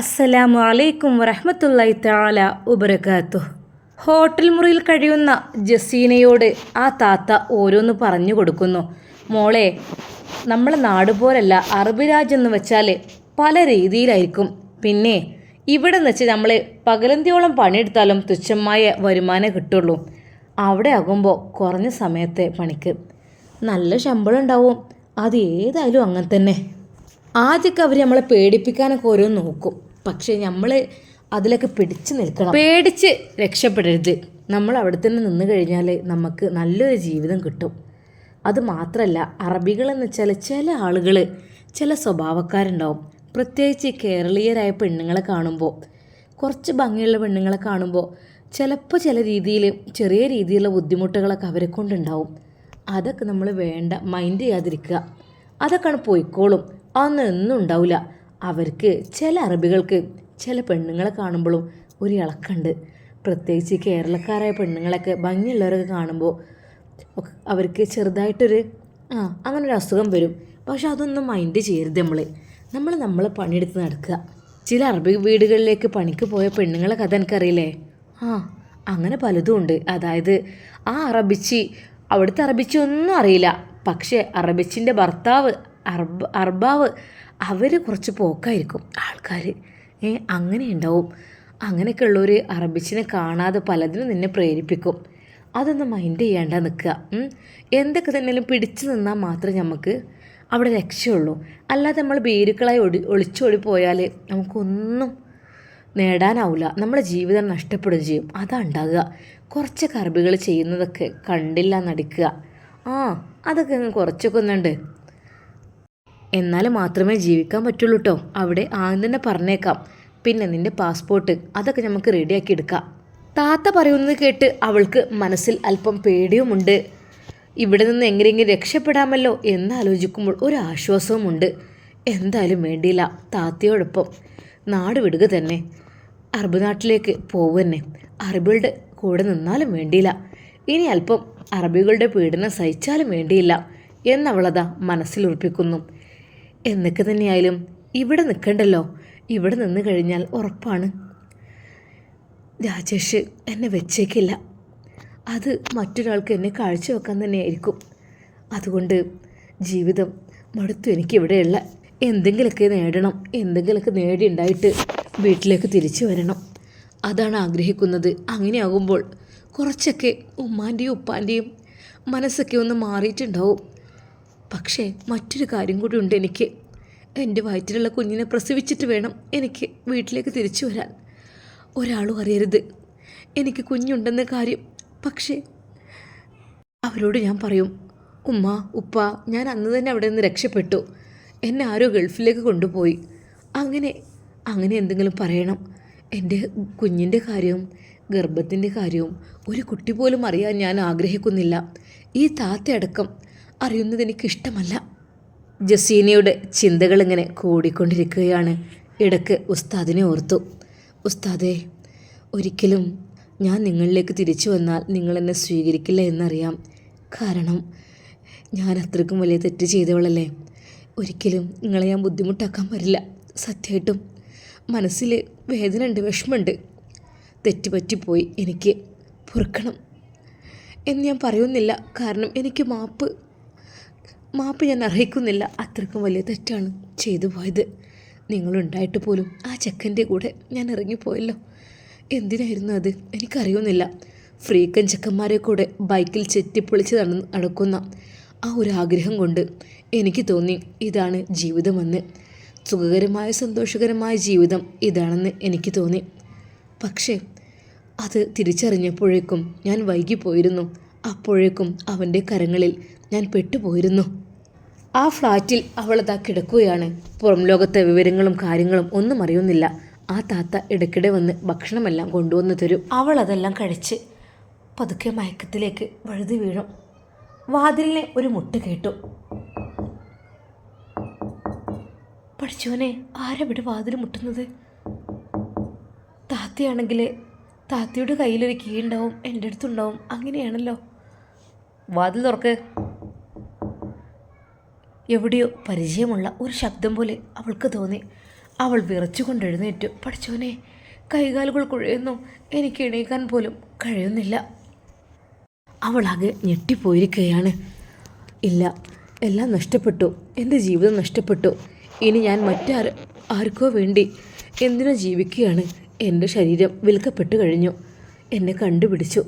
അസ്സലാമു അലൈക്കും വറഹ്മത്തുള്ളാഹി തആല വബറകാതുഹു. ഹോട്ടൽ മുറിയിൽ കഴിയുന്ന ജസീനയോട് ആ താത്ത ഓരോന്ന് പറഞ്ഞു കൊടുക്കുന്നു. മോളെ, നമ്മളെ നാട് പോലല്ല അറബ് രാജ്യം എന്ന് വെച്ചാൽ പല രീതിയിലായിരിക്കും. പിന്നെ ഇവിടെ എന്ന് വെച്ചാൽ നമ്മൾ പകലന്തിയോളം പണിയെടുത്താലും തുച്ഛമായ വരുമാനം കിട്ടുള്ളൂ. അവിടെ ആകുമ്പോൾ കുറഞ്ഞ സമയത്തെ പണിക്ക് നല്ല ശമ്പളം ഉണ്ടാവും. അത് ഏതായാലും അങ്ങനെ തന്നെ. ആദ്യമൊക്കെ അവർ നമ്മളെ പേടിപ്പിക്കാനൊക്കെ ഓരോന്ന് നോക്കും. പക്ഷേ നമ്മൾ അതിലൊക്കെ പിടിച്ച് നിൽക്കണം. പേടിച്ച് രക്ഷപ്പെടരുത്. നമ്മൾ അവിടെ തന്നെ നിന്ന് കഴിഞ്ഞാൽ നമുക്ക് നല്ലൊരു ജീവിതം കിട്ടും. അത് മാത്രമല്ല, അറബികളെന്ന് വെച്ചാൽ ചില ആളുകൾ ചില സ്വഭാവക്കാരുണ്ടാവും. പ്രത്യേകിച്ച് കേരളീയരായ പെണ്ണുങ്ങളെ കാണുമ്പോൾ, കുറച്ച് ഭംഗിയുള്ള പെണ്ണുങ്ങളെ കാണുമ്പോൾ ചിലപ്പോൾ ചില രീതിയിൽ ചെറിയ രീതിയിലുള്ള ബുദ്ധിമുട്ടുകളൊക്കെ അവരെ കൊണ്ടുണ്ടാവും. അതൊക്കെ നമ്മൾ വേണ്ട മൈൻഡ് ചെയ്യാതിരിക്കുക. അതൊക്കെയാണ് പോയിക്കോളും. അതൊന്നും എന്നും ഉണ്ടാവില്ല. അവർക്ക് ചില അറബികൾക്ക് ചില പെണ്ണുങ്ങളെ കാണുമ്പോഴും ഒരു ഇളക്കുണ്ട്. പ്രത്യേകിച്ച് കേരളക്കാരായ പെണ്ണുങ്ങളൊക്കെ ഭംഗിയുള്ളവരൊക്കെ കാണുമ്പോൾ അവർക്ക് ചെറുതായിട്ടൊരു അങ്ങനൊരു അസുഖം വരും. പക്ഷെ അതൊന്നും മൈൻഡ് ചെയ്യരുത്. നമ്മളെ പണിയെടുത്ത് നടക്കുക. ചില അറബി വീടുകളിലേക്ക് പണിക്ക് പോയ പെണ്ണുങ്ങളെ കഥ എനിക്കറിയില്ലേ? അങ്ങനെ പലതും ഉണ്ട്. അതായത് ആ അറബിച്ചി അവിടുത്തെ അറബിച്ചി ഒന്നും അറിയില്ല. പക്ഷേ അറബിച്ചിൻ്റെ ഭർത്താവ് അർബാവ് അവർ കുറച്ച് പോക്കായിരിക്കും ആൾക്കാർ. അങ്ങനെ ഉണ്ടാവും. അങ്ങനെയൊക്കെ ഉള്ളവർ അറബിച്ചിനെ കാണാതെ പലതിനും നിന്നെ പ്രേരിപ്പിക്കും. അതൊന്നും മൈൻഡ് ചെയ്യാണ്ട നിൽക്കുക. എന്തൊക്കെ തന്നെയും പിടിച്ചു നിന്നാൽ മാത്രമേ നമുക്ക് അവിടെ രക്ഷയുള്ളൂ. അല്ലാതെ നമ്മൾ ഭീരുക്കളായി ഒളിച്ചോടി പോയാൽ നമുക്കൊന്നും നേടാനാവില്ല. നമ്മുടെ ജീവിതം നഷ്ടപ്പെടുകയും ചെയ്യും. അതാണ് ഉണ്ടാകുക. കുറച്ചൊക്കെ അറബികൾ ചെയ്യുന്നതൊക്കെ കണ്ടില്ല നടിക്കുക. അതൊക്കെ കുറച്ചൊക്കെ ഒന്നുണ്ട്. എന്നാൽ മാത്രമേ ജീവിക്കാൻ പറ്റുള്ളൂ കേട്ടോ. അവിടെ ആദ്യം തന്നെ പറഞ്ഞേക്കാം. പിന്നെ നിൻ്റെ പാസ്പോർട്ട് അതൊക്കെ നമുക്ക് റെഡിയാക്കി എടുക്കാം. താത്ത പറയുന്നത് കേട്ട് അവൾക്ക് മനസ്സിൽ അല്പം പേടിയുമുണ്ട്. ഇവിടെ നിന്ന് എങ്ങനെയെങ്കിലും രക്ഷപ്പെടാമല്ലോ എന്നാലോചിക്കുമ്പോൾ ഒരു ആശ്വാസവുമുണ്ട്. എന്തായാലും വേണ്ടിയില്ല, താത്തയോടൊപ്പം നാട് വിടുക തന്നെ. അറബ് നാട്ടിലേക്ക് പോവുക തന്നെ. അറബികളുടെ കൂടെ നിന്നാലും വേണ്ടിയില്ല. ഇനി അല്പം അറബികളുടെ പീഡനം സഹിച്ചാലും വേണ്ടിയില്ല എന്നവളതാ മനസ്സിലുറപ്പിക്കുന്നു. എന്നൊക്കെ തന്നെയായാലും ഇവിടെ നിൽക്കണ്ടല്ലോ. ഇവിടെ നിന്ന് കഴിഞ്ഞാൽ ഉറപ്പാണ് രാജേഷ് എന്നെ വെച്ചേക്കില്ല. അത് മറ്റൊരാൾക്ക് എന്നെ കാഴ്ചവെക്കാൻ തന്നെയായിരിക്കും. അതുകൊണ്ട് ജീവിതം മടുത്തു. എനിക്കിവിടെയുള്ള എന്തെങ്കിലുമൊക്കെ നേടണം. എന്തെങ്കിലുമൊക്കെ നേടിയുണ്ടായിട്ട് വീട്ടിലേക്ക് തിരിച്ചു വരണം. അതാണ് ആഗ്രഹിക്കുന്നത്. അങ്ങനെയാകുമ്പോൾ കുറച്ചൊക്കെ ഉമ്മാൻ്റെയും ഉപ്പാൻ്റെയും മനസ്സൊക്കെ ഒന്ന് മാറിയിട്ടുണ്ടാവും. പക്ഷേ മറ്റൊരു കാര്യം കൂടി ഉണ്ട്. എനിക്ക് എൻ്റെ വയറ്റിലുള്ള കുഞ്ഞിനെ പ്രസവിച്ചിട്ട് വേണം എനിക്ക് വീട്ടിലേക്ക് തിരിച്ചു വരാൻ. ഒരാളും അറിയരുത് എനിക്ക് കുഞ്ഞുണ്ടെന്ന കാര്യം. പക്ഷേ അവരോട് ഞാൻ പറയും, ഉമ്മ ഉപ്പ ഞാൻ അന്ന് തന്നെ അവിടെ നിന്ന് രക്ഷപ്പെട്ടു, എന്നെ ആരോ ഗൾഫിലേക്ക് കൊണ്ടുപോയി, അങ്ങനെ എന്തെങ്കിലും പറയണം. എൻ്റെ കുഞ്ഞിൻ്റെ കാര്യവും ഗർഭത്തിൻ്റെ കാര്യവും ഒരു കുട്ടി പോലും അറിയാൻ ഞാൻ ആഗ്രഹിക്കുന്നില്ല. ഈ താത്തയടക്കം അറിയുന്നത് എനിക്കിഷ്ടമല്ല. ജസീനയുടെ ചിന്തകളിങ്ങനെ കൂടിക്കൊണ്ടിരിക്കുകയാണ്. ഇടയ്ക്ക് ഉസ്താദിനെ ഓർത്തു. ഉസ്താദേ, ഒരിക്കലും ഞാൻ നിങ്ങളിലേക്ക് തിരിച്ചു വന്നാൽ നിങ്ങളെന്നെ സ്വീകരിക്കില്ല എന്നറിയാം. കാരണം ഞാൻ അത്രയ്ക്കും വലിയ തെറ്റ് ചെയ്തവളല്ലേ. ഒരിക്കലും നിങ്ങളെ ഞാൻ ബുദ്ധിമുട്ടാക്കാൻ വരില്ല. സത്യമായിട്ടും മനസ്സിൽ വേദനയുണ്ട്, വിഷമമുണ്ട്. തെറ്റുപറ്റിപ്പോയി, എനിക്ക് പൊറുക്കണം എന്ന് ഞാൻ പറയുന്നില്ല. കാരണം എനിക്ക് മാപ്പ് ഞാൻ അർഹിക്കുന്നില്ല. അത്രയ്ക്കും വലിയ തെറ്റാണ് ചെയ്തു പോയത്. നിങ്ങളുണ്ടായിട്ട് പോലും ആ ചെക്കൻ്റെ കൂടെ ഞാൻ ഇറങ്ങിപ്പോയല്ലോ. എന്തിനായിരുന്നു അത് എനിക്കറിയുന്നില്ല. ഫ്രീക്കൻ ചെക്കന്മാരെ കൂടെ ബൈക്കിൽ ചെത്തിപ്പൊളിച്ച് നടക്കുന്ന ആ ഒരു ആഗ്രഹം കൊണ്ട് എനിക്ക് തോന്നി ഇതാണ് ജീവിതമെന്ന്. സുഖകരമായ സന്തോഷകരമായ ജീവിതം ഇതാണെന്ന് എനിക്ക് തോന്നി. പക്ഷേ അത് തിരിച്ചറിഞ്ഞപ്പോഴേക്കും ഞാൻ വൈകിപ്പോയിരുന്നു. അപ്പോഴേക്കും അവൻ്റെ കരങ്ങളിൽ ഞാൻ പെട്ടുപോയിരുന്നു. ആ ഫ്ലാറ്റിൽ അവളതാ കിടക്കുകയാണ്. പുറം ലോകത്തെ വിവരങ്ങളും കാര്യങ്ങളും ഒന്നും അറിയുന്നില്ല. ആ താത്ത ഇടയ്ക്കിടെ വന്ന് ഭക്ഷണമെല്ലാം കൊണ്ടുവന്ന് തരും. അവളതെല്ലാം കഴിച്ച് പതുക്കെ മയക്കത്തിലേക്ക് വഴുതി വീഴും. വാതിലിനെ ഒരു മുട്ട് കേട്ടു. പഠിച്ചോനെ, ആരെവിടെ വാതിൽ മുട്ടുന്നത്? താത്തയാണെങ്കിൽ താത്തയുടെ കയ്യിലൊരു കീ ഉണ്ടാവും, എൻ്റെ അടുത്തുണ്ടാവും. അങ്ങനെയാണല്ലോ. വാതിൽ തുറക്ക്. എവിടെയോ പരിചയമുള്ള ഒരു ശബ്ദം പോലെ അവൾക്ക് തോന്നി. അവൾ വിറച്ചുകൊണ്ട് എഴുന്നേറ്റു. പഠിച്ചോനെ, കൈകാലുകൾ കുഴയുന്നു, എനിക്ക് എണീക്കാൻ പോലും കഴിയുന്നില്ല. അവളാകെ ഞെട്ടിപ്പോയിരിക്കുകയാണ്. ഇല്ല, എല്ലാം നഷ്ടപ്പെട്ടു, എൻ്റെ ജീവിതം നഷ്ടപ്പെട്ടു. ഇനി ഞാൻ ആർക്കോ വേണ്ടി എന്തിനോ ജീവിക്കുകയാണ്. എൻ്റെ ശരീരം വിൽക്കപ്പെട്ടു കഴിഞ്ഞു. എന്നെ കണ്ടുപിടിച്ചു.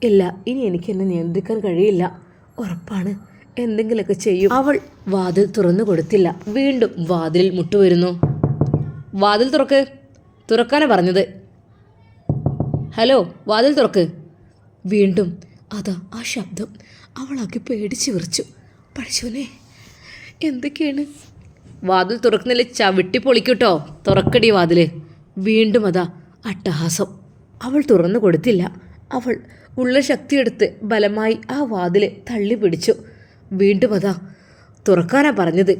ഇല്ല, ഇനി എനിക്ക് എന്നെ നിയന്ത്രിക്കാൻ കഴിയില്ല. ഉറപ്പാണ്, എന്തെങ്കിലുമൊക്കെ ചെയ്യും. അവൾ വാതിൽ തുറന്നു കൊടുത്തില്ല. വീണ്ടും വാതിലിൽ മുട്ടുവരുന്നു. വാതിൽ തുറക്കാനാണ് പറഞ്ഞത്. ഹലോ, വാതിൽ തുറക്ക്. വീണ്ടും അതാ ആ ശബ്ദം. അവളാകെ പേടിച്ച് വിറച്ചു. പഠിച്ചോനെ, എന്തൊക്കെയാണ്? വാതിൽ തുറക്കുന്നില്ല, ചവിട്ടി പൊളിക്കൂട്ടോ. തുറക്കടി വാതിൽ. വീണ്ടും അതാ അട്ടഹാസം. അവൾ തുറന്നു കൊടുത്തില്ല. അവൾ ഉള്ള ശക്തിയെടുത്ത് ബലമായി ആ വാതിൽ തള്ളി പിടിച്ചു. വീണ്ടും അതാ തുറക്കാനാ പറഞ്ഞത്.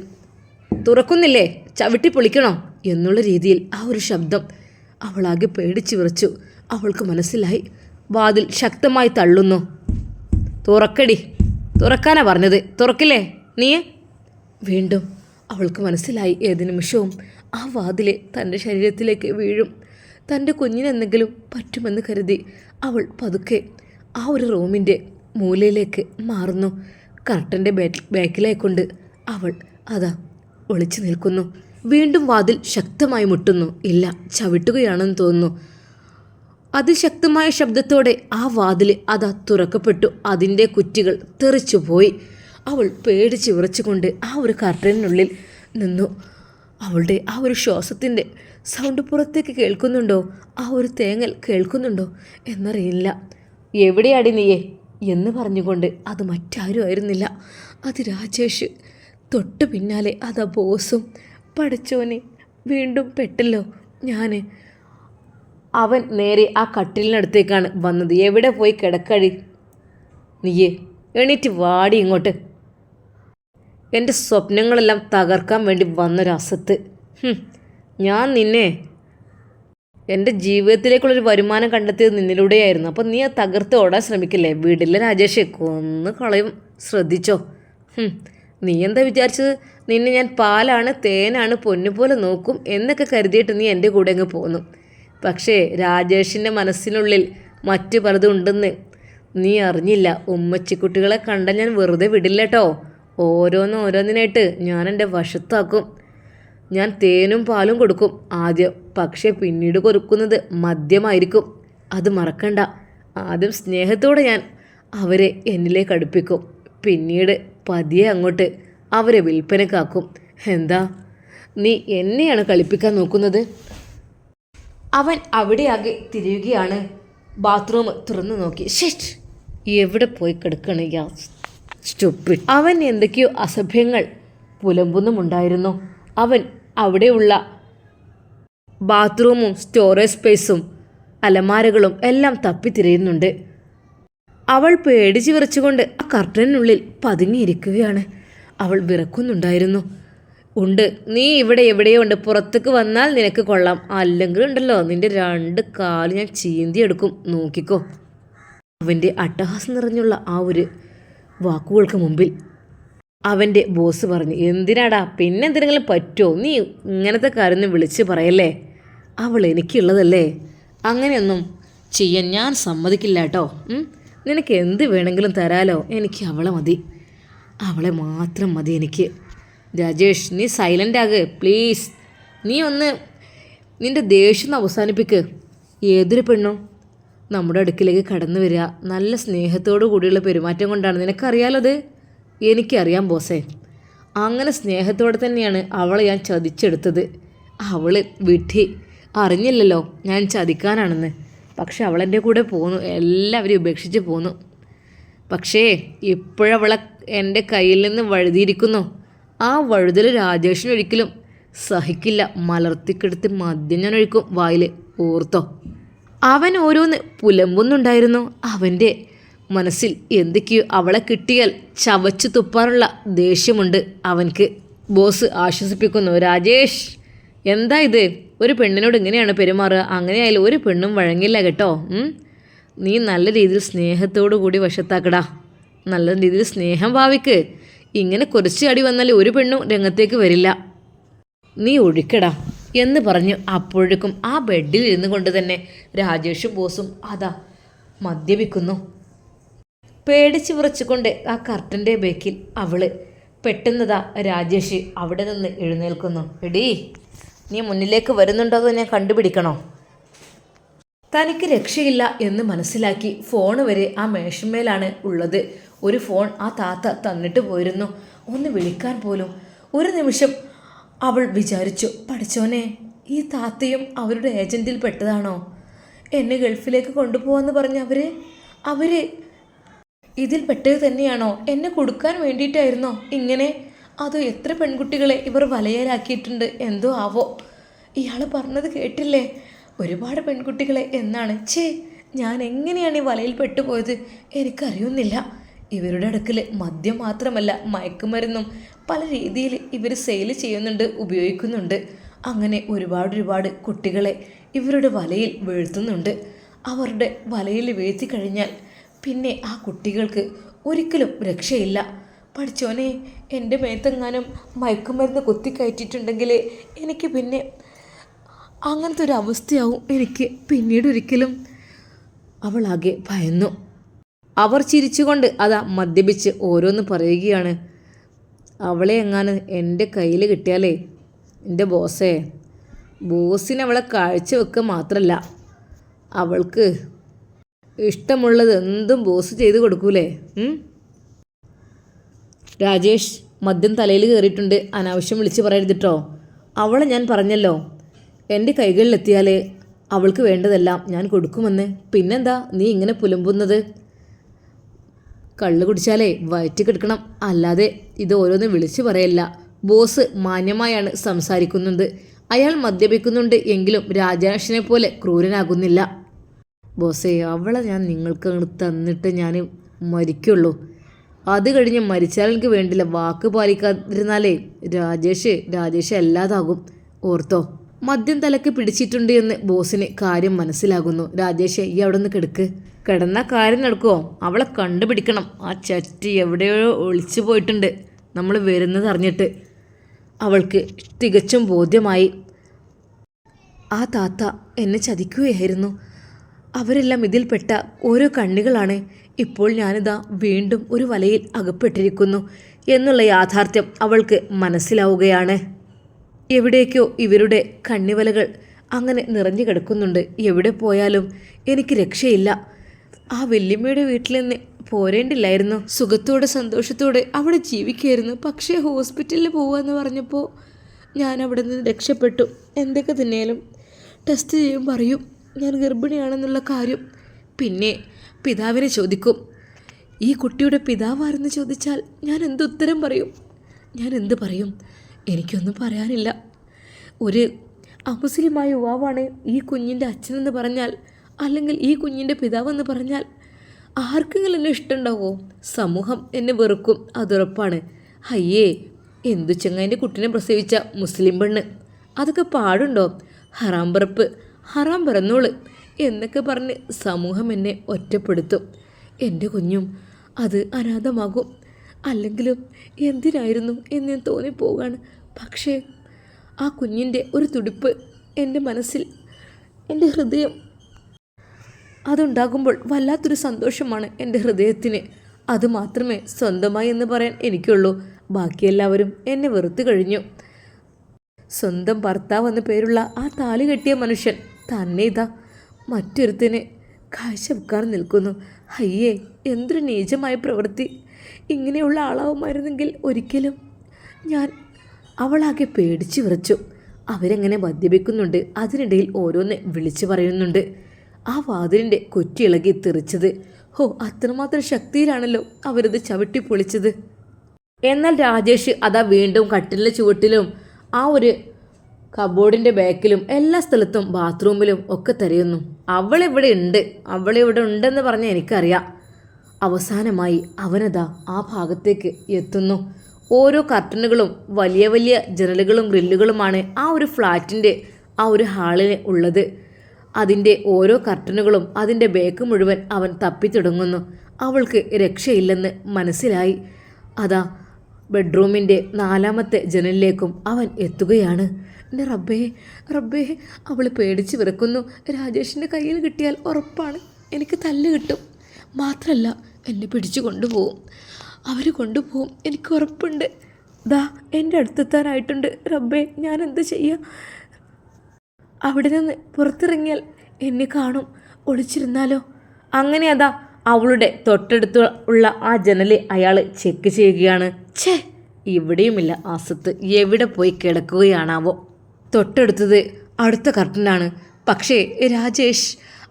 തുറക്കുന്നില്ലേ, ചവിട്ടി പൊളിക്കണോ എന്നുള്ള രീതിയിൽ ആ ഒരു ശബ്ദം. അവളാകെ പേടിച്ച് വിറച്ചു. അവൾക്ക് മനസ്സിലായി, വാതിൽ ശക്തമായി തള്ളുന്നു. തുറക്കടി, തുറക്കാനാ പറഞ്ഞത്, തുറക്കില്ലേ നീ? വീണ്ടും അവൾക്ക് മനസ്സിലായി, ഏത് നിമിഷവും ആ വാതിൽ തൻ്റെ ശരീരത്തിലേക്ക് വീഴും. തൻ്റെ കുഞ്ഞിനെന്തെങ്കിലും പറ്റുമെന്ന് കരുതി അവൾ പതുക്കെ ആ ഒരു റൂമിൻ്റെ മൂലയിലേക്ക് മാറുന്നു. കർട്ടൻ്റെ ബാക്കിലായിക്കൊണ്ട് അവൾ അതാ ഒളിച്ചു നിൽക്കുന്നു. വീണ്ടും വാതിൽ ശക്തമായി മുട്ടുന്നു. ഇല്ല, ചവിട്ടുകയാണെന്ന് തോന്നുന്നു. അതിശക്തമായ ശബ്ദത്തോടെ ആ വാതിൽ അതാ തുറക്കപ്പെട്ടു. അതിൻ്റെ കുറ്റികൾ തെറിച്ചുപോയി. അവൾ പേടിച്ച് വിറച്ചുകൊണ്ട് ആ ഒരു കർട്ടനുള്ളിൽ നിന്നു. അവളുടെ ആ ഒരു ശ്വാസത്തിൻ്റെ സൗണ്ട് പുറത്തേക്ക് കേൾക്കുന്നുണ്ടോ, ആ ഒരു തേങ്ങൽ കേൾക്കുന്നുണ്ടോ എന്നറിയില്ല. എവിടെയാടി നീയെ എന്ന് പറഞ്ഞുകൊണ്ട് അത് മറ്റാരും ആയിരുന്നില്ല, അത് രാജേഷ്. തൊട്ടു പിന്നാലെ അതാ ബോസും. പഠിച്ചോനെ, വീണ്ടും പെട്ടല്ലോ ഞാൻ. അവൻ നേരെ ആ കട്ടിലിനടുത്തേക്കാണ് വന്നത്. എവിടെ പോയി കിടക്കടി നീയെ, എണീറ്റ് വാടി ഇങ്ങോട്ട്. എൻ്റെ സ്വപ്നങ്ങളെല്ലാം തകർക്കാൻ വേണ്ടി വന്നൊരസത്ത്. ഞാൻ നിന്നെ എൻ്റെ ജീവിതത്തിലേക്കുള്ളൊരു വരുമാനം കണ്ടെത്തിയത് നിന്നിലൂടെയായിരുന്നു. അപ്പം നീ തകർത്ത് ഓടാൻ ശ്രമിക്കില്ലേ? വീടില്ല രാജേഷ്, കൊന്ന് കളയും, ശ്രദ്ധിച്ചോ. നീ എന്താ വിചാരിച്ചത്? നിന്നെ ഞാൻ പാലാണ്, തേനാണ്, പൊന്നുപോലെ നോക്കും എന്നൊക്കെ കരുതിയിട്ട് നീ എൻ്റെ കൂടെ അങ്ങ് പോന്നു. പക്ഷേ രാജേഷിൻ്റെ മനസ്സിനുള്ളിൽ മറ്റു പലതും ഉണ്ടെന്ന് നീ അറിഞ്ഞില്ല. ഉമ്മച്ചിക്കുട്ടികളെ കണ്ട ഞാൻ വെറുതെ വിടില്ല കേട്ടോ. ഓരോന്നിനായിട്ട് ഞാൻ എൻ്റെ വശത്താക്കും. ഞാൻ തേനും പാലും കൊടുക്കും ആദ്യം, പക്ഷേ പിന്നീട് കൊടുക്കുന്നത് മദ്യമായിരിക്കും. അത് മറക്കണ്ട. ആദ്യം സ്നേഹത്തോടെ ഞാൻ അവരെ എന്നിലേക്ക് അടുപ്പിക്കും, പിന്നീട് പതിയെ അങ്ങോട്ട് അവരെ വിൽപ്പനക്കാക്കും. എന്താ നീ എന്നെയാണ് കളിപ്പിക്കാൻ നോക്കുന്നത്? അവൻ അവിടെയാകെ തിരിയുകയാണ്. ബാത്റൂം തുറന്നു നോക്കി. ഷെറ്റ്, എവിടെ പോയി കിടക്കണ സ്റ്റുപ്പിഡ്. അവൻ എന്തൊക്കെയോ അസഭ്യങ്ങൾ പുലമ്പുന്നുമുണ്ടായിരുന്നു. അവൻ അവിടെയുള്ള ബാത്റൂമും സ്റ്റോറേജ് സ്പേസും അലമാരകളും എല്ലാം തപ്പിത്തിരയുന്നുണ്ട്. അവൾ പേടിച്ച് വിറച്ചുകൊണ്ട് ആ കർട്ടനുള്ളിൽ പതുങ്ങിയിരിക്കുകയാണ്. അവൾ വിറക്കുന്നുണ്ടായിരുന്നു. ഉണ്ട്, നീ ഇവിടെ എവിടെയോ ഉണ്ട്. പുറത്തേക്ക് വന്നാൽ നിനക്ക് കൊള്ളാം, അല്ലെങ്കിൽ ഉണ്ടല്ലോ നിന്റെ 2 കാല് ഞാൻ ചീന്തിയെടുക്കും, നോക്കിക്കോ. അവൻ്റെ അട്ടഹാസം നിറഞ്ഞുള്ള ആ ഒരു വാക്കുകൾക്ക് മുമ്പിൽ അവൻ്റെ ബോസ് പറഞ്ഞു, എന്തിനാടാ, പിന്നെ എന്തെങ്കിലും പറ്റുമോ? നീ ഇങ്ങനത്തെ കാര്യമൊന്നും വിളിച്ച് പറയല്ലേ, അവൾ എനിക്കുള്ളതല്ലേ. അങ്ങനെയൊന്നും ചെയ്യാൻ ഞാൻ സമ്മതിക്കില്ല കേട്ടോ. നിനക്ക് എന്ത് വേണമെങ്കിലും തരാലോ, എനിക്ക് അവളെ മതി, അവളെ മാത്രം മതി എനിക്ക്. രാജേഷ്, നീ സൈലൻ്റ് ആകെ പ്ലീസ്. നീ ഒന്ന് നിൻ്റെ ദേഷ്യം അവസാനിപ്പിക്ക്. ഏതൊരു പെണ്ണും നമ്മുടെ അടുക്കിലേക്ക് കടന്നു വരിക നല്ല സ്നേഹത്തോടു കൂടിയുള്ള പെരുമാറ്റം കൊണ്ടാണ്. നിനക്കറിയാലോ അത്? എനിക്കറിയാം ബോസേ. അങ്ങനെ സ്നേഹത്തോടെ തന്നെയാണ് അവളെ ഞാൻ ചതിച്ചെടുത്തത്. അവൾ വിഡ്ഢി, അറിഞ്ഞില്ലല്ലോ ഞാൻ ചതിക്കാനാണെന്ന്. പക്ഷെ അവളെൻ്റെ കൂടെ പോന്നു, എല്ലാവരും ഉപേക്ഷിച്ച് പോന്നു. പക്ഷേ ഇപ്പോഴവളെ എൻ്റെ കയ്യിൽ നിന്ന് വഴുതിയിരിക്കുന്നു. ആ വഴുതൽ രാജേഷിനൊരിക്കലും സഹിക്കില്ല. മലർത്തിക്കെടുത്ത് മദ്യം ഞാൻ ഒഴിക്കും വായിൽ, ഓർത്തോ. അവൻ ഓരോന്ന് പുലമ്പുന്നുണ്ടായിരുന്നു. അവൻ്റെ മനസ്സിൽ എന്തൊക്കെയോ അവളെ കിട്ടിയാൽ ചവച്ചു തുപ്പാനുള്ള ദേഷ്യമുണ്ട് അവൻക്ക്. ബോസ് ആശ്വസിപ്പിക്കുന്നു, രാജേഷ് എന്താ ഇത്, ഒരു പെണ്ണിനോട് ഇങ്ങനെയാണ് പെരുമാറുക? അങ്ങനെയായാലും ഒരു പെണ്ണും വഴങ്ങില്ല കേട്ടോ. നീ നല്ല രീതിയിൽ സ്നേഹത്തോടു കൂടി വശത്താക്കടാ, നല്ല രീതിയിൽ സ്നേഹം ഭാവിക്ക്. ഇങ്ങനെ കുറച്ച് അടി വന്നാൽ ഒരു പെണ്ണും രംഗത്തേക്ക് വരില്ല. നീ ഒഴിക്കടാ, എന്ന് പറഞ്ഞു. അപ്പോഴേക്കും ആ ബെഡിൽ ഇരുന്നു കൊണ്ട് തന്നെ രാജേഷും ബോസും അതാ മദ്യപിക്കുന്നു. പേടിച്ച് വിറച്ചുകൊണ്ട് ആ കർട്ടൻ്റെ ബേക്കിൽ അവള്. പെട്ടെന്നതാ രാജേഷ് അവിടെ നിന്ന് എഴുന്നേൽക്കുന്നു. എടീ, നീ മുന്നിലേക്ക് വരുന്നുണ്ടോ എന്ന് ഞാൻ കണ്ടുപിടിക്കണോ? തനിക്ക് രക്ഷയില്ല എന്ന് മനസ്സിലാക്കി ഫോൺ വരെ ആ മേശമേലാണ് ഉള്ളത്. ഒരു ഫോൺ ആ താത്ത തന്നിട്ട് പോയിരുന്നു. ഒന്ന് വിളിക്കാൻ പോലും. ഒരു നിമിഷം അവൾ വിചാരിച്ചു, പഠിച്ചോനെ, ഈ താത്തയും അവരുടെ ഏജൻറ്റിൽ പെട്ടതാണോ? എന്നെ ഗൾഫിലേക്ക് കൊണ്ടുപോകാമെന്ന് പറഞ്ഞ അവര് ഇതിൽ പെട്ടത് തന്നെയാണോ? എന്നെ കൊടുക്കാൻ വേണ്ടിയിട്ടായിരുന്നോ ഇങ്ങനെ? അതോ എത്ര പെൺകുട്ടികളെ ഇവർ വലയലാക്കിയിട്ടുണ്ട് എന്തോ ആവോ. ഇയാൾ പറഞ്ഞത് കേട്ടില്ലേ, ഒരുപാട് പെൺകുട്ടികളെ എന്നാണ്. ഞാൻ എങ്ങനെയാണ് ഈ വലയിൽ പെട്ടുപോയത് എനിക്കറിയുന്നില്ല. ഇവരുടെ അടുക്കൽ മദ്യം മാത്രമല്ല, മയക്കുമരുന്നും പല രീതിയിൽ ഇവർ സെയിൽ ചെയ്യുന്നുണ്ട്, ഉപയോഗിക്കുന്നുണ്ട്. അങ്ങനെ ഒരുപാട് കുട്ടികളെ ഇവരുടെ വലയിൽ വീഴ്ത്തുന്നുണ്ട്. അവരുടെ വലയിൽ വീഴ്ത്തി കഴിഞ്ഞാൽ പിന്നെ ആ കുട്ടികൾക്ക് ഒരിക്കലും രക്ഷയില്ല. പഠിച്ചോനെ, എൻ്റെ മേത്തെങ്ങാനും മയക്കുമരുന്ന് കുത്തിക്കയറ്റിയിട്ടുണ്ടെങ്കിൽ എനിക്ക് പിന്നെ അങ്ങനത്തെ ഒരു അവസ്ഥയാവും എനിക്ക് പിന്നീട് ഒരിക്കലും. അവളാകെ ഭയന്നു. അവർ ചിരിച്ചുകൊണ്ട് അതാ മദ്യപിച്ച് ഓരോന്ന് പറയുകയാണ്. അവളെ എങ്ങാനും എൻ്റെ കയ്യിൽ കിട്ടിയാലേ എൻ്റെ ബോസിന് അവളെ കാഴ്ച വെക്കുക മാത്രമല്ല, അവൾക്ക് ഇഷ്ടമുള്ളത് എന്തും ബോസ് ചെയ്ത് കൊടുക്കൂലേ? രാജേഷ്, മദ്യം തലയിൽ കയറിയിട്ടുണ്ട്, അനാവശ്യം വിളിച്ച് പറയരുതിട്ടോ. അവളെ ഞാൻ പറഞ്ഞല്ലോ, എൻ്റെ കൈകളിലെത്തിയാൽ അവൾക്ക് വേണ്ടതെല്ലാം ഞാൻ കൊടുക്കുമെന്ന്. പിന്നെന്താ നീ ഇങ്ങനെ പുലമ്പുന്നത്? കള്ളു കുടിച്ചാലേ വയറ്റി കിടക്കണം, അല്ലാതെ ഇത് ഓരോന്ന് വിളിച്ചു പറയല്ല. ബോസ് മാന്യമായാണ് സംസാരിക്കുന്നത്. അയാൾ മദ്യപിക്കുന്നുണ്ട് എങ്കിലും രാജേഷിനെ പോലെ ക്രൂരനാകുന്നില്ല. ബോസേ, അവളെ ഞാൻ നിങ്ങൾക്ക് തന്നിട്ട് ഞാൻ മരിക്കുള്ളൂ. അത് കഴിഞ്ഞ് മരിച്ചാൽ എനിക്ക് വേണ്ടില്ല. വാക്ക് പാലിക്കാതിരുന്നാലേ രാജേഷ് അല്ലാതാകും, ഓർത്തോ. മദ്യം തലക്ക് പിടിച്ചിട്ടുണ്ട് എന്ന് ബോസിന് കാര്യം മനസ്സിലാകുന്നു. രാജേഷ്, ഈ അവിടെ നിന്ന് കിടന്ന കാര്യം നടക്കുമോ? അവളെ കണ്ടുപിടിക്കണം. ആ ചട്ടി എവിടെയോ ഒളിച്ചു പോയിട്ടുണ്ട്, നമ്മൾ വരുന്നത് അറിഞ്ഞിട്ട്. അവൾക്ക് തികച്ചും ബോധ്യമായി, ആ താത്ത എന്നെ ചതിക്കുകയായിരുന്നു. അവരെല്ലാം ഇതിൽപ്പെട്ട ഓരോ കണ്ണികളാണ്. ഇപ്പോൾ ഞാനിതാ വീണ്ടും ഒരു വലയിൽ അകപ്പെട്ടിരിക്കുന്നു എന്നുള്ള യാഥാർത്ഥ്യം അവൾക്ക് മനസ്സിലാവുകയാണ്. എവിടേക്കോ ഇവരുടെ കണ്ണിവലകൾ അങ്ങനെ നിറഞ്ഞു കിടക്കുന്നുണ്ട്. എവിടെ പോയാലും എനിക്ക് രക്ഷയില്ല. ആ വല്യമ്മയുടെ വീട്ടിൽ നിന്ന് പോരേണ്ടില്ലായിരുന്നു. സുഖത്തോടെ സന്തോഷത്തോടെ അവിടെ ജീവിക്കുകയായിരുന്നു. പക്ഷേ ഹോസ്പിറ്റലിൽ പോവാന്ന് പറഞ്ഞപ്പോൾ ഞാൻ അവിടെ നിന്ന് രക്ഷപ്പെട്ടു. എന്തൊക്കെ തന്നെയാലും ടെസ്റ്റ് ചെയ്യും പറയും ഞാൻ ഗർഭിണിയാണെന്നുള്ള കാര്യം. പിന്നെ പിതാവിനെ ചോദിക്കും, ഈ കുട്ടിയുടെ പിതാവാരെന്ന് ചോദിച്ചാൽ ഞാൻ എന്തുത്തരം പറയും? ഞാൻ എന്ത് പറയും? എനിക്കൊന്നും പറയാനില്ല. ഒരു അമുസ്ലിമായ യുവാവാണ് ഈ കുഞ്ഞിൻ്റെ അച്ഛനെന്ന് പറഞ്ഞാൽ, അല്ലെങ്കിൽ ഈ കുഞ്ഞിൻ്റെ പിതാവെന്ന് പറഞ്ഞാൽ ആർക്കെങ്കിലും എന്നെ ഇഷ്ടമുണ്ടാവോ? സമൂഹം എന്നെ വെറുക്കും, അതുറപ്പാണ്. അയ്യേ, എന്തു ചെങ്ങായിൻ്റെ കുട്ടീനെ പ്രസവിച്ച മുസ്ലിം പെണ്ണ്, അതൊക്കെ പാടുണ്ടോ? ഹറാം പറപ്പ്, ഹറാം പറന്നോള് എന്നൊക്കെ പറഞ്ഞ് സമൂഹം എന്നെ ഒറ്റപ്പെടുത്തും. എൻ്റെ കുഞ്ഞും അത് അനാഥമാകും. അല്ലെങ്കിലും എന്തിനായിരുന്നു എന്ന് ഞാൻ തോന്നിപ്പോവുകയാണ്. പക്ഷേ ആ കുഞ്ഞിൻ്റെ ഒരു തുടിപ്പ് എൻ്റെ മനസ്സിൽ, എൻ്റെ ഹൃദയം, അതുണ്ടാകുമ്പോൾ വല്ലാത്തൊരു സന്തോഷമാണ് എൻ്റെ ഹൃദയത്തിന്. അതുമാത്രമേ സ്വന്തമായി എന്ന് പറയാൻ എനിക്കുള്ളൂ. ബാക്കിയെല്ലാവരും എന്നെ വെറുത്തു കഴിഞ്ഞു. സ്വന്തം ഭർത്താവ് എന്ന പേരുള്ള ആ താലി കെട്ടിയ മനുഷ്യൻ തന്നെ ഇതാ മറ്റൊരുത്തിന് കാഴ്ച വെക്കാൻ നിൽക്കുന്നു. അയ്യേ, എന്തൊരു നീചമായ പ്രവൃത്തി! ഇങ്ങനെയുള്ള ആളാവുമായിരുന്നെങ്കിൽ ഒരിക്കലും. അവളാകെ പേടിച്ചു വിറച്ചു. അവരെങ്ങനെ മദ്യപിക്കുന്നുണ്ട്, അതിനിടയിൽ ഓരോന്ന് വിളിച്ചു പറയുന്നുണ്ട്. ആ വാതിലിൻ്റെ കൊറ്റിയിളകി തെറിച്ചത്. അത്രമാത്രം ശക്തിയിലാണല്ലോ അവരത് ചവിട്ടി പൊളിച്ചത്. എന്നാൽ രാജേഷ് അതാ വീണ്ടും കട്ടിലിൻ്റെ ചുവട്ടിലും ആ ഒരു കബോർഡിൻ്റെ ബാക്കിലും എല്ലാ സ്ഥലത്തും ബാത്റൂമിലും ഒക്കെ തിരയുന്നു. അവളിവിടെ ഉണ്ടെന്ന് പറഞ്ഞാൽ എനിക്കറിയാം. അവസാനമായി അവനതാ ആ ഭാഗത്തേക്ക് എത്തുന്നു. ഓരോ കർട്ടനുകളും വലിയ വലിയ ജനലുകളും ഗ്രില്ലുകളുമാണ് ആ ഒരു ഫ്ലാറ്റിൻ്റെ ആ ഒരു ഹാളിന് ഉള്ളത്. അതിൻ്റെ ഓരോ കർട്ടനുകളും അതിൻ്റെ ബേക്ക് മുഴുവൻ അവൻ തപ്പിത്തുടങ്ങുന്നു. അവൾക്ക് രക്ഷയില്ലെന്ന് മനസ്സിലായി. അതാ ബെഡ്റൂമിൻ്റെ 4ാമത്തെ ജനലിലേക്കും അവൻ എത്തുകയാണ്. എൻ്റെ റബ്ബേ റബ്ബേ. അവൾ പേടിച്ച് വിറക്കുന്നു. രാജേഷിൻ്റെ കയ്യിൽ കിട്ടിയാൽ ഉറപ്പാണ് എനിക്ക് തല്ല് കിട്ടും. മാത്രമല്ല എന്നെ പിടിച്ചു കൊണ്ടുപോകും. അവർ കൊണ്ടുപോകും, എനിക്ക് ഉറപ്പുണ്ട്. ദാ എൻ്റെ അടുത്തെത്താനായിട്ടുണ്ട്. റബ്ബേ, ഞാൻ എന്ത് ചെയ്യുക? അവിടെ നിന്ന് പുറത്തിറങ്ങിയാൽ എന്നെ കാണും. ഒളിച്ചിരുന്നാലോ? അങ്ങനെ അതാ അവളുടെ തൊട്ടടുത്ത് ഉള്ള ആ ജനല് അയാൾ ചെക്ക് ചെയ്യുകയാണ്. ഛേ, ഇവിടെയുമില്ല ആസത്ത്. എവിടെ പോയി കിടക്കുകയാണാവോ? തൊട്ടടുത്തത് അടുത്ത കർട്ടനാണ്. പക്ഷേ രാജേഷ്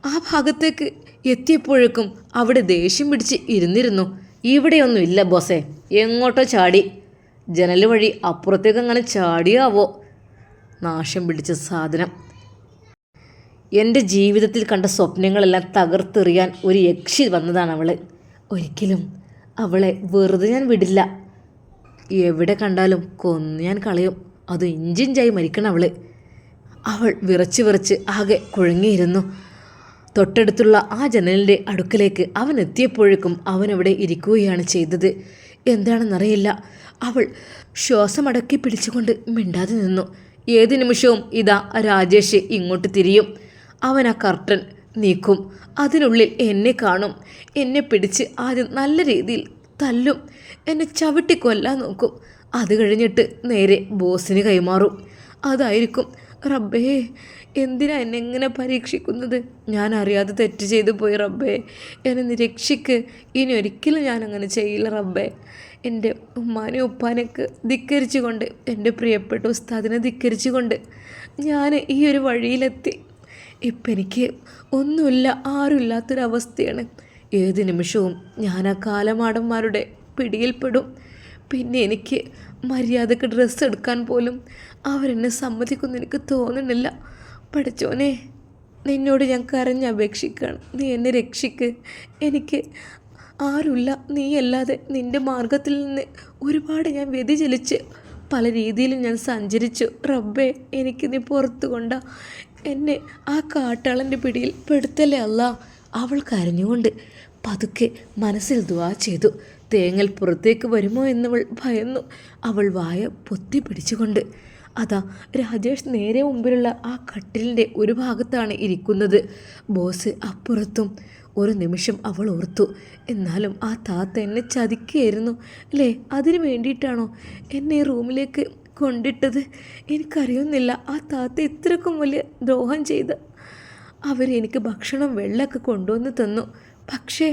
ആ ഭാഗത്തേക്ക് എത്തിയപ്പോഴേക്കും അവിടെ ദേഷ്യം പിടിച്ച് ഇരുന്നിരുന്നു. ഇവിടെയൊന്നുമില്ല ബോസേ. എങ്ങോട്ടോ ചാടി. ജനൽ വഴി അപ്പുറത്തേക്ക് അങ്ങനെ ചാടിയാവോ? നാശം പിടിച്ച സാധനം. എൻ്റെ ജീവിതത്തിൽ കണ്ട സ്വപ്നങ്ങളെല്ലാം തകർത്തെറിയാൻ ഒരു യക്ഷി വന്നതാണ് അവൾ. ഒരിക്കലും അവളെ വെറുതെ ഞാൻ വിടില്ല. എവിടെ കണ്ടാലും കൊന്ന് ഞാൻ കളയും. അത് ഇഞ്ചിഞ്ചായി മരിക്കണം അവൾ. അവൾ വിറച്ച് വിറച്ച് ആകെ കുഴങ്ങിയിരുന്നു. തൊട്ടടുത്തുള്ള ആ ജനലിൻ്റെ അടുക്കലേക്ക് അവൻ എത്തിയപ്പോഴേക്കും അവനവിടെ ഇരിക്കുകയാണ് ചെയ്തത്. എന്താണെന്നറിയില്ല. അവൾ ശ്വാസമടക്കി പിടിച്ചുകൊണ്ട് മിണ്ടാതെ നിന്നു. ഏത് നിമിഷവും ഇതാ രാജേഷ് ഇങ്ങോട്ട് തിരിയും. അവൻ ആ കർട്ടൻ നീക്കും. അതിനുള്ളിൽ എന്നെ കാണും. എന്നെ പിടിച്ച് ആദ്യം നല്ല രീതിയിൽ തല്ലും. എന്നെ ചവിട്ടി കൊല്ലാൻ നോക്കും. അത് കഴിഞ്ഞിട്ട് നേരെ ബോസിന് കൈമാറും. അതായിരിക്കും. റബ്ബേ, എന്തിനാ എന്നെ എങ്ങനെ പരീക്ഷിക്കുന്നത്? ഞാൻ അറിയാതെ തെറ്റ് ചെയ്തു പോയി റബ്ബേ. എന്നെ നിരക്ഷിക്ക്. ഇനി ഒരിക്കലും ഞാൻ അങ്ങനെ ചെയ്യില്ല റബ്ബേ. എൻ്റെ ഉമ്മാനെ ഉപ്പാനൊക്കെ ധിക്കരിച്ചുകൊണ്ട്, എൻ്റെ പ്രിയപ്പെട്ട ഉസ്താദിനെ ധിക്കരിച്ചുകൊണ്ട് ഞാൻ ഈ ഒരു വഴിയിലെത്തി. ഇപ്പം എനിക്ക് ഒന്നുമില്ല, ആരുമില്ലാത്തൊരവസ്ഥയാണ്. ഏത് നിമിഷവും ഞാൻ ആ കാലമാടന്മാരുടെ പിടിയിൽപ്പെടും. പിന്നെ എനിക്ക് മര്യാദക്ക് ഡ്രസ്സ് എടുക്കാൻ പോലും അവരെന്നെ സമ്മതിക്കുമെന്ന് എനിക്ക് തോന്നുന്നില്ല. പഠിച്ചോനെ, നിന്നോട് ഞാൻ കരഞ്ഞപേക്ഷിക്കുകയാണ്. നീ എന്നെ രക്ഷിക്ക്. എനിക്ക് ആരുമില്ല. നീയല്ലാതെ നിൻ്റെ മാർഗത്തിൽ നിന്ന് ഒരുപാട് ഞാൻ വ്യതിചലിച്ച് പല രീതിയിലും ഞാൻ സഞ്ചരിച്ചു. റബ്ബേ, എനിക്ക് നീ പുറത്തു കൊണ്ട എന്നെ ആ കാട്ടാളൻ്റെ പിടിയിൽ പെടുത്തല്ലേ അല്ല. അവൾ കരഞ്ഞുകൊണ്ട് പതുക്കെ മനസ്സിൽ ദുആ ചെയ്തു. തേങ്ങൽ പുറത്തേക്ക് വരുമോ എന്നവൾ ഭയന്നു. അവൾ വായ പൊത്തി പിടിച്ചുകൊണ്ട് അതാ രാജേഷ് നേരെ മുമ്പിലുള്ള ആ കട്ടിലിൻ്റെ ഒരു ഭാഗത്താണ് ഇരിക്കുന്നത്. ബോസ് അപ്പുറത്തും. ഒരു നിമിഷം അവൾ ഓർത്തു, എന്നാലും ആ താത്ത എന്നെ ചതിക്കുകയായിരുന്നു അല്ലേ? അതിന് വേണ്ടിയിട്ടാണോ എന്നെ ഈ റൂമിലേക്ക് കൊണ്ടിട്ടത്? എനിക്കറിയുന്നില്ല. ആ താത്ത ഇത്രക്കും വലിയ ദ്രോഹം ചെയ്ത് അവരെനിക്ക് ഭക്ഷണം വെള്ളമൊക്കെ കൊണ്ടുവന്ന് തന്നു. പക്ഷേ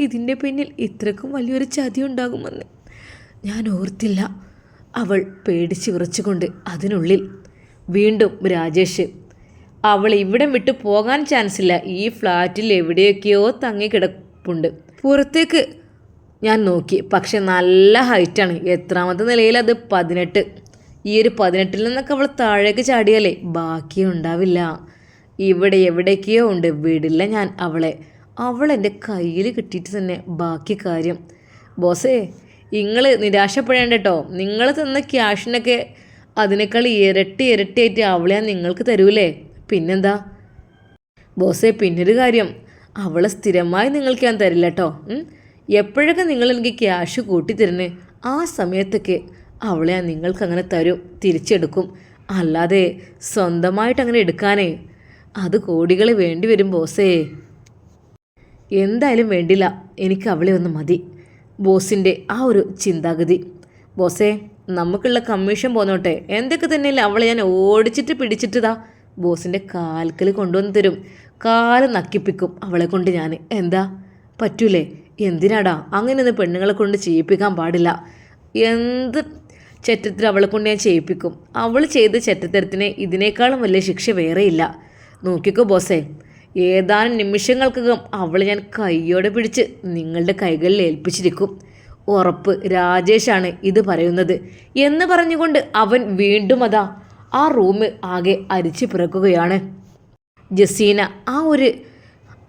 ഇതിൻ്റെ പിന്നിൽ ഇത്രക്കും വലിയൊരു ചതി ഉണ്ടാകുമെന്ന് ഞാൻ ഓർത്തില്ല. അവൾ പേടിച്ച് വിറച്ചുകൊണ്ട് അതിനുള്ളിൽ വീണ്ടും രാജേഷ്. അവൾ ഇവിടം വിട്ട് പോകാൻ ചാൻസ് ഇല്ല. ഈ ഫ്ലാറ്റിൽ എവിടെയൊക്കെയോ തങ്ങിക്കിടപ്പുണ്ട്. പുറത്തേക്ക് ഞാൻ നോക്കി, പക്ഷെ നല്ല ഹൈറ്റാണ്. എത്രാമത്തെ നിലയിൽ? അത് 18. ഈ ഒരു 18-ൽ നിന്നൊക്കെ അവൾ താഴേക്ക് ചാടിയാലേ ബാക്കിയുണ്ടാവില്ല. ഇവിടെ എവിടേക്കോ ഉണ്ട്. വിടില്ല ഞാൻ അവളെ. അവൾ എൻ്റെ കയ്യിൽ കിട്ടിയിട്ട് തന്നെ ബാക്കി കാര്യം. ബോസേ, നിങ്ങൾ നിരാശപ്പെടേണ്ട കേട്ടോ. നിങ്ങൾ തന്ന ക്യാഷിനൊക്കെ അതിനേക്കാൾ ഇരട്ടിയായിട്ട് അവളെ നിങ്ങൾക്ക് തരൂലേ? പിന്നെന്താ ബോസേ, പിന്നൊരു കാര്യം, അവളെ സ്ഥിരമായി നിങ്ങൾക്ക് ഞാൻ തരില്ല കേട്ടോ. എപ്പോഴൊക്കെ നിങ്ങൾ എനിക്ക് ക്യാഷ് കൂട്ടിത്തരുന്നേ ആ സമയത്തൊക്കെ അവളെ ഞാൻ നിങ്ങൾക്ക് അങ്ങനെ തരും, തിരിച്ചെടുക്കും. അല്ലാതെ സ്വന്തമായിട്ട് അങ്ങനെ എടുക്കാനേ അത് കോടികൾ വേണ്ടി വരും ബോസേ. എന്തായാലും വേണ്ടില്ല, എനിക്ക് അവളെ ഒന്ന് മതി. ബോസിൻ്റെ ആ ഒരു ചിന്താഗതി. ബോസേ, നമുക്കുള്ള കമ്മീഷൻ പോന്നോട്ടെ. എന്തൊക്കെ തന്നെയല്ല അവളെ ഞാൻ ഓടിച്ചിട്ട് പിടിച്ചിട്ടതാ ബോസിൻ്റെ കാൽക്കൽ കൊണ്ടുവന്ന് തരും. കാല് നക്കിപ്പിക്കും അവളെ കൊണ്ട് ഞാൻ. എന്താ പറ്റൂലേ? എന്തിനാടാ അങ്ങനെയൊന്നും പെണ്ണുങ്ങളെ കൊണ്ട് ചെയ്യിപ്പിക്കാൻ പാടില്ല. എന്ത് ചെറ്റത്തിൽ അവളെ കൊണ്ട് ഞാൻ ചെയ്യിപ്പിക്കും. അവൾ ചെയ്ത ചെറ്റത്തരത്തിന് ഇതിനേക്കാളും വലിയ ശിക്ഷ വേറെയില്ല. നോക്കിക്കോ ബോസേ, ഏതാനും നിമിഷങ്ങൾക്കകം അവളെ ഞാൻ കൈയോടെ പിടിച്ച് നിങ്ങളുടെ കൈകളിൽ ഏൽപ്പിച്ചിരിക്കും. ഉറപ്പ്, രാജേഷാണ് ഇത് പറയുന്നത് എന്ന് പറഞ്ഞുകൊണ്ട് അവൻ വീണ്ടും അതാ ആ റൂം ആകെ അരിച്ചു പിറക്കുകയാണ്. ജസീന ആ ഒരു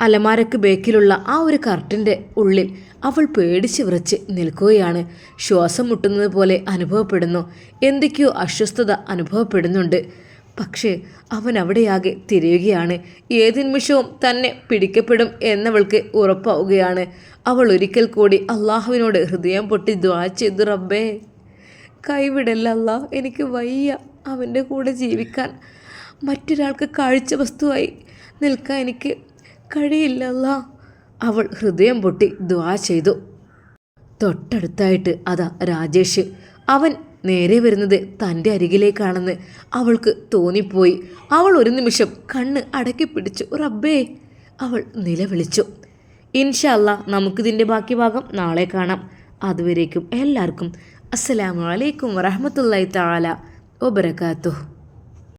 അലമാരക്ക് ബേക്കിലുള്ള ആ ഒരു കർട്ടൻ്റെ ഉള്ളിൽ അവൾ പേടിച്ച് വിറച്ച് നിൽക്കുകയാണ്. ശ്വാസം മുട്ടുന്നത് പോലെ അനുഭവപ്പെടുന്നു. എന്തൊക്കെയോ അസ്വസ്ഥത അനുഭവപ്പെടുന്നുണ്ട്. പക്ഷേ അവൻ അവിടെയാകെ തിരയുകയാണ്. ഏത് നിമിഷവും തന്നെ പിടിക്കപ്പെടും എന്നവൾക്ക് ഉറപ്പാവുകയാണ്. അവൾ ഒരിക്കൽ കൂടി അള്ളാഹുവിനോട് ഹൃദയം പൊട്ടി ദുആ ചെയ്തു, റബ്ബേ കൈവിടല്ല അല്ലാ, എനിക്ക് വയ്യ. അവൻ്റെ കൂടെ ജീവിക്കാൻ, മറ്റൊരാൾക്ക് കാഴ്ച വസ്തുവായി നിൽക്കാൻ എനിക്ക് കഴിയില്ലല്ലോ. അവൾ ഹൃദയം പൊട്ടി ദുആ ചെയ്തു. തൊട്ടടുത്തായിട്ട് അതാ രാജേഷ്. അവൻ നേരെ വരുന്നത് തൻ്റെ അരികിലേക്കാണെന്ന് അവൾക്ക് തോന്നിപ്പോയി. അവൾ ഒരു നിമിഷം കണ്ണ് അടക്കി പിടിച്ചു. റബ്ബേ, അവൾ നിലവിളിച്ചു. ഇൻഷാ അല്ലാ നമുക്കിതിൻ്റെ ബാക്കി ഭാഗം നാളെ കാണാം. അതുവരേക്കും എല്ലാവർക്കും അസ്സലാമു അലൈക്കും വറഹ്മത്തുള്ളാഹി തആല വബറകാതുഹു.